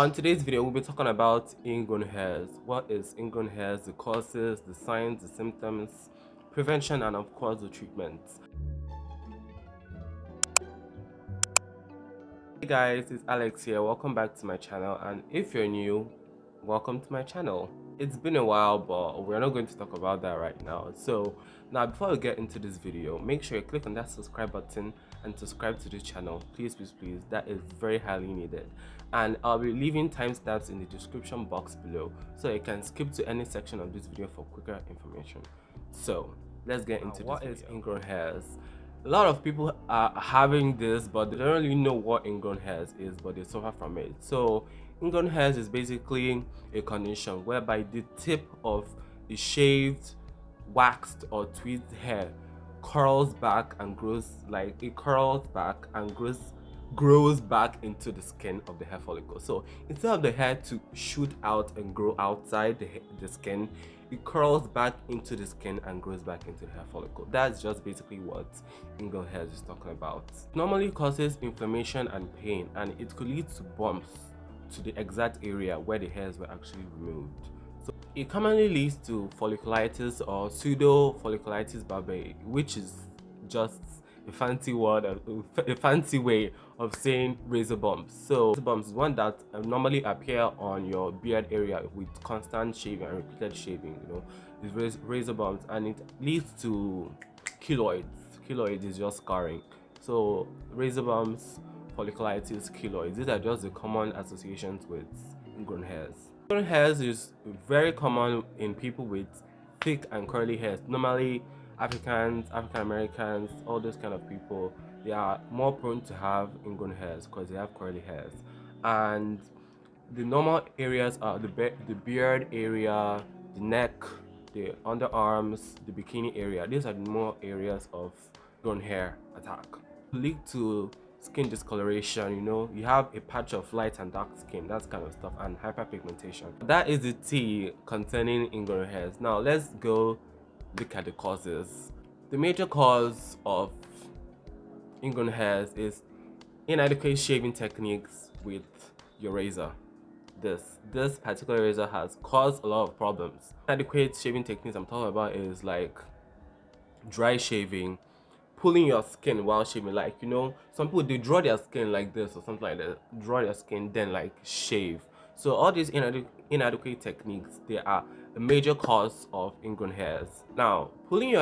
On today's video, we'll be talking about ingrown hairs. What is ingrown hairs, the causes, the signs, the symptoms, prevention, and of course the treatments. Hey guys, it's Alex here. Welcome back to my channel, and if you're new, welcome to my channel. It's been a while, but we're not going to talk about that right now. So now, before we get into this video, make sure you click on that subscribe button and subscribe to this channel. Please, please, please. That is very highly needed. And I'll be leaving timestamps in the description box below, so you can skip to any section of this video for quicker information. So let's get into what is ingrown hairs. A lot of people are having this, but they don't really know what ingrown hairs is, but they suffer from it. So ingrown hairs is basically a condition whereby the tip of the shaved, waxed or tweezed hair curls back and grows, like it curls back and grows back into the skin of the hair follicle. So instead of the hair to shoot out and grow outside the skin, it curls back into the skin and grows back into the hair follicle. That's just basically what ingrown hairs is talking about. It normally causes inflammation and pain, and it could lead to bumps to the exact area where the hairs were actually removed. So it commonly leads to folliculitis or pseudo folliculitis barbae, which is just a fancy word, a fancy way of saying razor bumps. So razor bumps is one that normally appear on your beard area with constant shaving and repeated shaving. It's razor bumps, and it leads to keloids. Keloid is just scarring. So razor bumps, folliculitis, keloids, these are just the common associations with ingrown hairs. Ingrown hairs is very common in people with thick and curly hairs. Normally Africans, African Americans, all those kind of people, they are more prone to have ingrown hairs because they have curly hairs. And the normal areas are the beard area, the neck, the underarms, the bikini area. These are the more areas of ingrown hair attack. Lead to skin discoloration, you have a patch of light and dark skin, that kind of stuff, and hyperpigmentation. That is the tea concerning ingrown hairs. Now let's go look at the causes. The major cause of ingrown hairs is inadequate shaving techniques with your razor. This particular razor has caused a lot of problems. Inadequate shaving techniques I'm talking about is like dry shaving, pulling your skin while shaving. Like, some people, they draw their skin like this or something like that, draw their skin then like shave. So all these inadequate techniques, they are a major cause of ingrown hairs. Now, pulling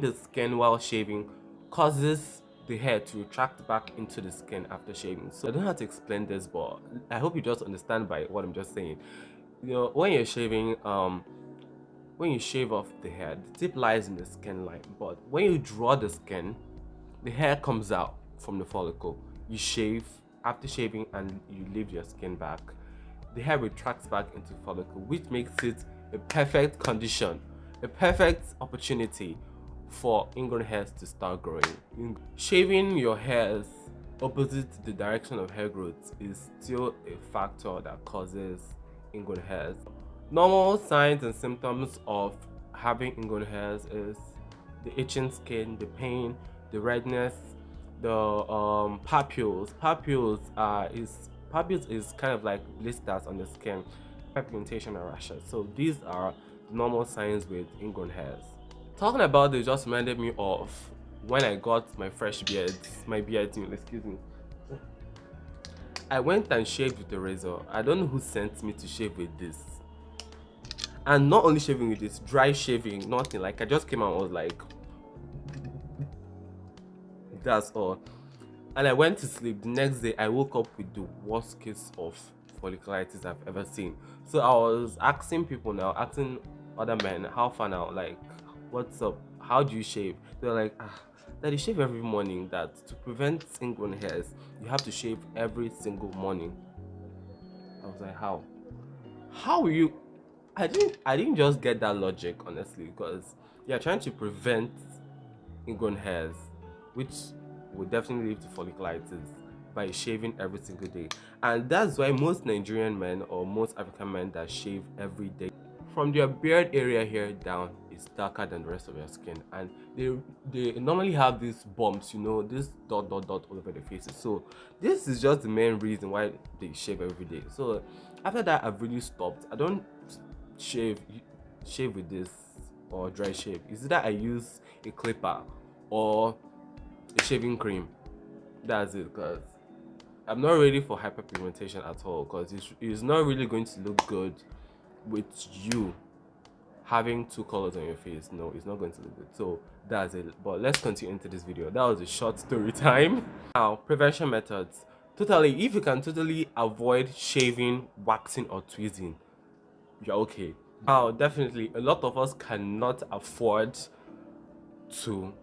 the skin while shaving causes the hair to retract back into the skin after shaving. So I don't have to explain this, but I hope you just understand by what I'm just saying. When you're shaving, when you shave off the hair, the tip lies in the skin line, but when you draw the skin, the hair comes out from the follicle. You shave, after shaving, and you leave your skin back, the hair retracts back into the follicle, which makes it a perfect condition, a perfect opportunity for ingrown hairs to start growing. Shaving your hairs opposite the direction of hair growth is still a factor that causes ingrown hairs. Normal signs and symptoms of having ingrown hairs is the itching skin, the pain, the redness, the papules. Papules is kind of like blisters on the skin, hyperpigmentation and rashes. So these are the normal signs with ingrown hairs. Talking about this just reminded me of when I got my fresh beard, excuse me. I went and shaved with a razor. I don't know who sent me to shave with this. And not only shaving with this, dry shaving, nothing. Like, I just came out and was like, that's all. And I went to sleep. The next day I woke up with the worst case of folliculitis I've ever seen. So I was asking people now, asking other men, how far now, like, what's up, how do you shave? They're like, that you shave every morning, that to prevent ingrown hairs you have to shave every single morning. I was like, how will you? I didn't just get that logic, honestly, because you're trying to prevent ingrown hairs, which would definitely lead to folliculitis, by shaving every single day. And that's why most Nigerian men or most African men that shave every day from your beard area here down is darker than the rest of your skin, and they normally have these bumps, you know, this dot all over the faces. So this is just the main reason why they shave every day. So after that, I've really stopped. I don't shave with this or dry shave. Is that I use a clipper or a shaving cream. That's it, because I'm not ready for hyperpigmentation at all, because it's not really going to look good with you having two colors on your face. No, it's not going to look good. So that's it. But let's continue into this video. That was a short story time. Now, prevention methods. Totally, if you can totally avoid shaving, waxing, or tweezing, you're okay. Now, definitely, a lot of us cannot afford to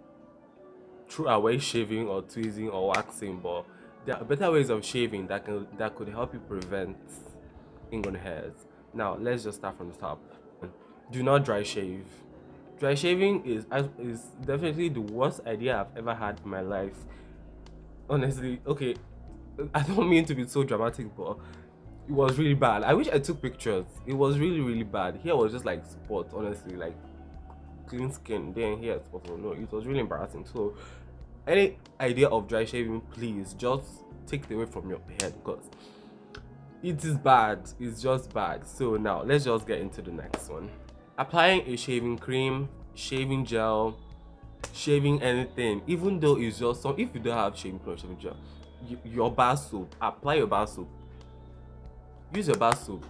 throw away shaving or tweezing or waxing, but there are better ways of shaving that could help you prevent ingrown hairs. Now, let's just start from the top. Do not dry shave. Dry shaving is definitely the worst idea I've ever had in my life. Honestly, okay, I don't mean to be so dramatic, but it was really bad. I wish I took pictures. It was really bad. Here was just like spots, honestly, like clean skin, then here spots. No, it was really embarrassing. So any idea of dry shaving, please just take it away from your head, because it is bad. It's just bad. So now let's just get into the next one. Applying a shaving cream, shaving gel, shaving anything, even though it's just some. If you don't have shaving cream or shaving gel, your bar soap, apply your bar soap. Use your bar soap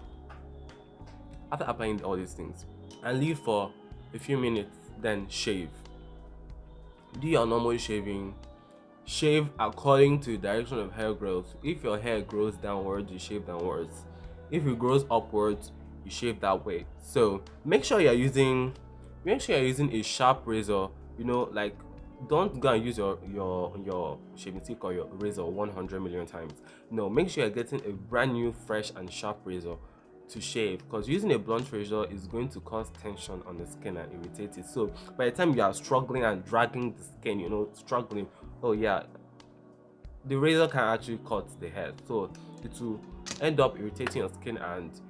after applying all these things and leave for a few minutes, then shave. Do your normal shaving. Shave according to the direction of hair growth. If your hair grows downwards, you shave downwards. If it grows upwards, you shave that way. So make sure you're using a sharp razor. You know, like, don't go and use your shaving stick or your razor 100 million times. No, make sure you're getting a brand new, fresh and sharp razor to shave, because using a blunt razor is going to cause tension on the skin and irritate it. So by the time you are struggling and dragging the skin, you know, struggling, oh yeah, the razor can actually cut the hair, so it will end up irritating your skin and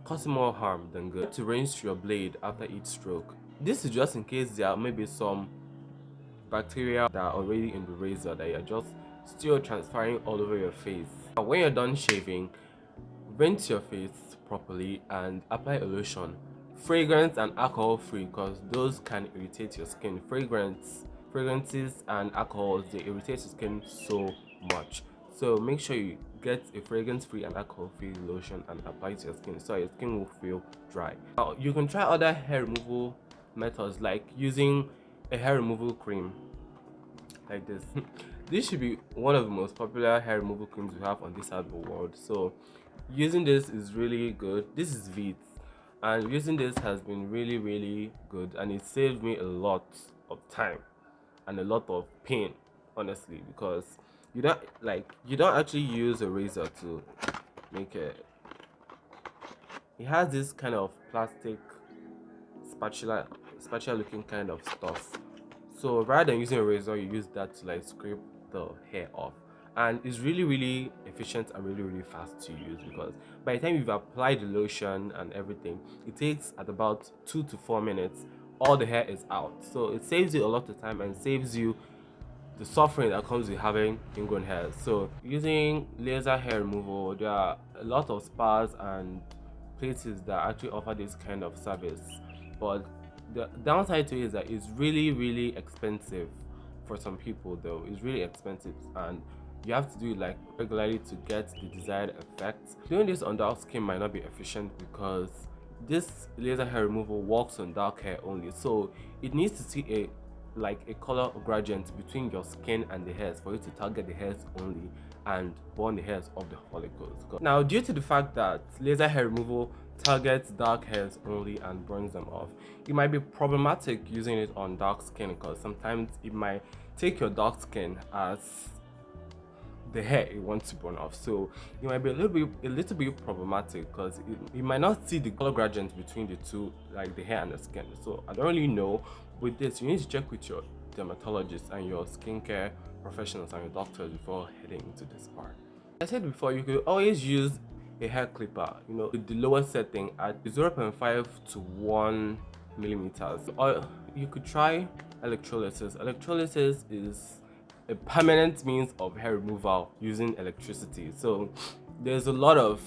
causing more harm than good. To rinse your blade after each stroke. This is just in case there may be some bacteria that are already in the razor that you're just still transferring all over your face. Now, when you're done shaving, rinse your face properly and apply a lotion, fragrance and alcohol free, because those can irritate your skin. Fragrances and alcohols, they irritate your skin so much. So make sure you get a fragrance free and alcohol free lotion and apply it to your skin so your skin will feel dry. Now you can try other hair removal methods, like using a hair removal cream like this. This should be one of the most popular hair removal creams we have on this side of the world. So using this is really good. This is Veet, and using this has been really good, and it saved me a lot of time and a lot of pain, honestly, because you don't actually use a razor to make it. It has this kind of plastic spatula looking kind of stuff. So rather than using a razor, you use that to like scrape the hair off, and it's really efficient and really fast to use, because by the time you've applied the lotion and everything, it takes at about 2 to 4 minutes, all the hair is out. So it saves you a lot of time and saves you the suffering that comes with having ingrown hairs. So using laser hair removal, there are a lot of spas and places that actually offer this kind of service, but the downside to it is that it's really expensive for some people. Though it's really expensive, and you have to do it like regularly to get the desired effect. Doing this on dark skin might not be efficient, because this laser hair removal works on dark hair only, so it needs to see a color gradient between your skin and the hairs for you to target the hairs only and burn the hairs of the follicles. Now, due to the fact that laser hair removal targets dark hairs only and burns them off, it might be problematic using it on dark skin, because sometimes it might take your dark skin as the hair it wants to burn off. So it might be a little bit problematic, because you might not see the color gradient between the two, like the hair and the skin. So I don't really know. With this, you need to check with your dermatologist and your skincare professionals and your doctors before heading into this part. I said before, you could always use a hair clipper, you know, with the lowest setting at 0.5 to 1 millimeters. Or you could try electrolysis. Electrolysis is a permanent means of hair removal using electricity. So there's a lot of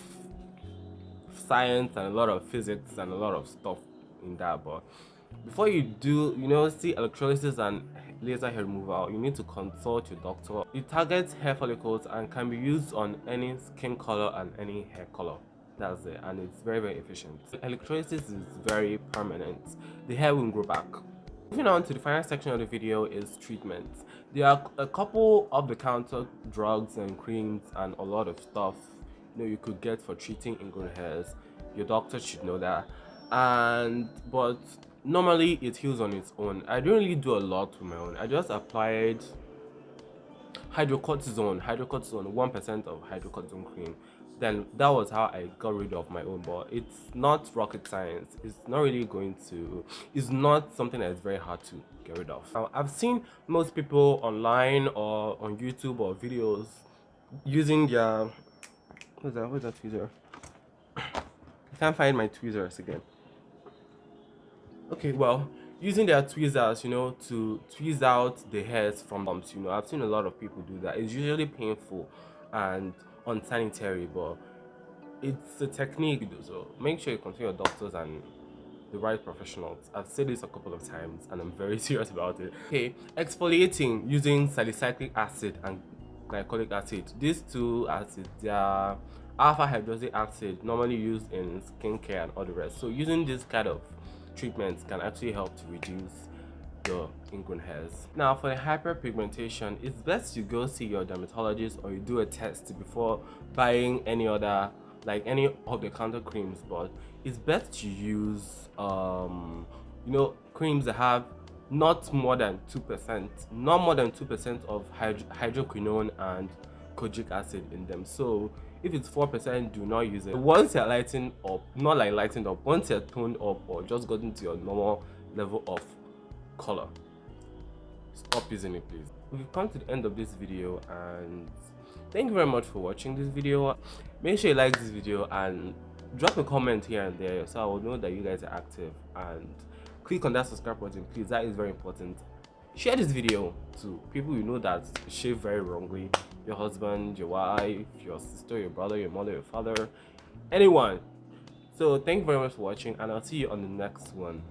science and a lot of physics and a lot of stuff in that, but before you do, you know, see electrolysis and laser hair removal, you need to consult your doctor. It targets hair follicles and can be used on any skin color and any hair color. That's it, and it's very, very efficient. Electrolysis is very permanent. The hair will grow back. Moving on to the final section of the video is treatments. There are a couple of the counter drugs and creams and a lot of stuff, you know, you could get for treating ingrown hairs. Your doctor should know that. But normally it heals on its own. I don't really do a lot with my own. I just applied hydrocortisone 1% of hydrocortisone cream. Then that was how I got rid of my own. But it's not rocket science. It's not something that is very hard to get rid of. Now, I've seen most people online or on YouTube or videos using their what's that tweezer? I can't find my tweezers again. Okay, well, using their tweezers, you know, to tweeze out the hairs from bumps, you know, I've seen a lot of people do that. It's usually painful and unsanitary, but it's a technique, so make sure you consult your doctors and the right professionals. I've said this a couple of times and I'm very serious about it. Okay, exfoliating using salicylic acid and glycolic acid. These two acids, they are alpha hydroxy acid, normally used in skincare and all the rest. So using this kind of treatments can actually help to reduce your ingrown hairs. Now for the hyperpigmentation, it's best you go see your dermatologist or you do a test before buying any other, like any of the counter creams. But it's best to use you know, creams that have not more than 2% of hydroquinone and kojic acid in them. So if it's 4%, do not use it. Once you're lighting up, not like lighting up, once you're toned up or just gotten to your normal level of color, stop using it, please. We've come to the end of this video, and thank you very much for watching this video. Make sure you like this video and drop a comment here and there so I will know that you guys are active, and click on that subscribe button, please. That is very important. Share this video to people you know that shave very wrongly, your husband, your wife, your sister, your brother, your mother, your father, anyone. So thank you very much for watching, and I'll see you on the next one.